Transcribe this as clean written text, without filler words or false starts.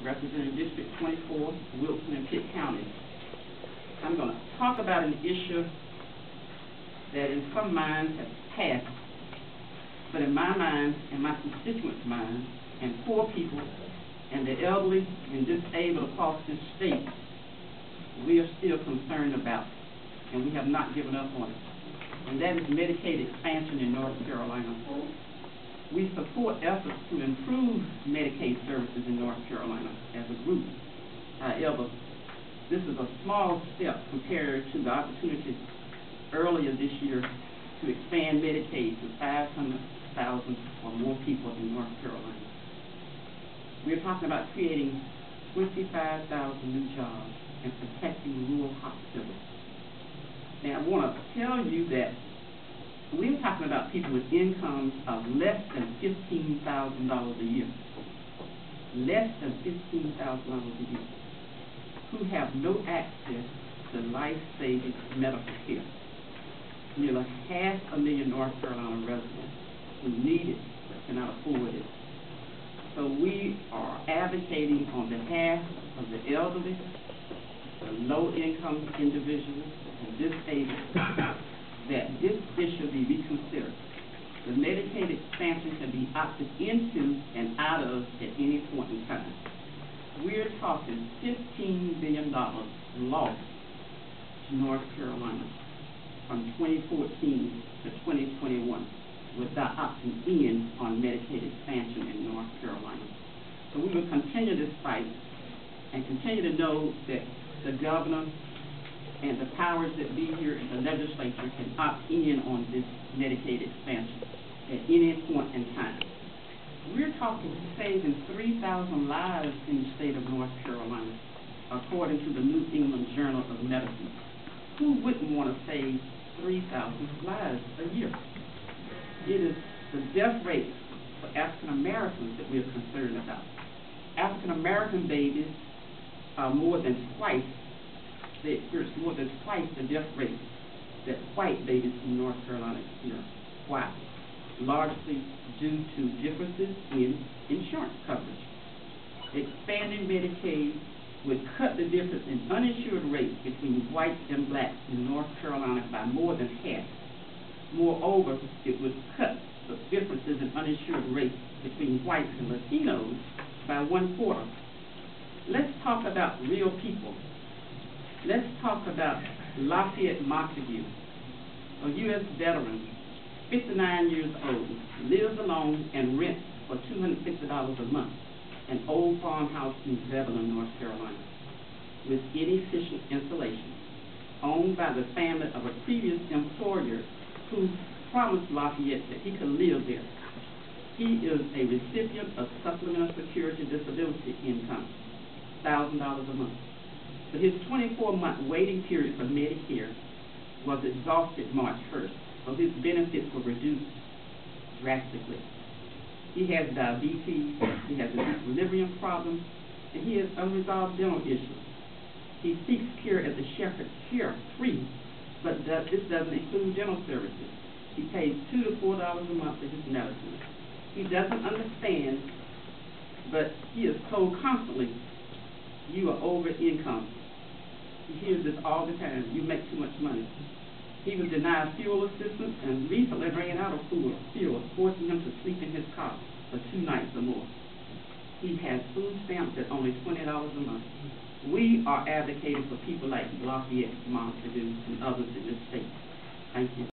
representing District 24, Wilson and Pitt counties. I'm going to talk about an issue that in some minds has passed, but in my mind, and my constituents' minds, and poor people, and the elderly and disabled across this state, we are still concerned about, and we have not given up on it. And that is Medicaid expansion in North Carolina. We support efforts to improve Medicaid services in North Carolina as a group. However, this is a small step compared to the opportunity earlier this year to expand Medicaid to 500,000 or more people in North Carolina. We're talking about creating 25,000 new jobs and protecting rural hospitals. Now, I want to tell you that we're talking about people with incomes of less than $15,000 a year. Less than $15,000 a year. Who have no access to life-saving medical care. Nearly 500,000 North Carolina residents who need it but cannot afford it. So we are advocating on behalf of the elderly, the low-income individuals, and disabled that this issue be reconsidered. The Medicaid expansion can be opted into and out of at any point in time. We're talking $15 billion lost to North Carolina from 2014 to 2021 without opting in on Medicaid expansion in North Carolina. So we will continue this fight and continue to know that the governor and the powers that be here in the legislature can opt in on this Medicaid expansion at any point in time. We're talking saving 3,000 lives in the state of North Carolina, according to the New England Journal of Medicine. Who wouldn't want to save 3,000 lives a year? It is the death rate for African Americans that we're concerned about. African American babies are more than twice. They experience more than twice the death rate that white babies in North Carolina experience. Why? Largely due to differences in insurance coverage. Expanding Medicaid would cut the difference in uninsured rates between whites and blacks in North Carolina by more than half. Moreover, it would cut the differences in uninsured rates between whites and Latinos by 1/4. Let's talk about real people. Let's talk about Lafayette Montague, a U.S. veteran, 59 years old, lives alone and rents for $250 a month, an old farmhouse in Zebulon, North Carolina, with inefficient insulation, owned by the family of a previous employer who promised Lafayette that he could live there. He is a recipient of Supplemental Security Disability income, $1,000 a month. But his 24-month waiting period for Medicare was exhausted March 1st, so his benefits were reduced drastically. He has diabetes, he has an equilibrium problem, and he has unresolved dental issues. He seeks care at the Shepherd Care free, but this doesn't include dental services. He pays $2 to $4 a month for his medicine. He doesn't understand, but he is told constantly, you are over income. He hears this all the time. You make too much money. He was denied fuel assistance and recently ran out of fuel, forcing him to sleep in his car for 2 nights or more. He has food stamps at only $20 a month. We are advocating for people like Lafayette Montague and others in this state. Thank you.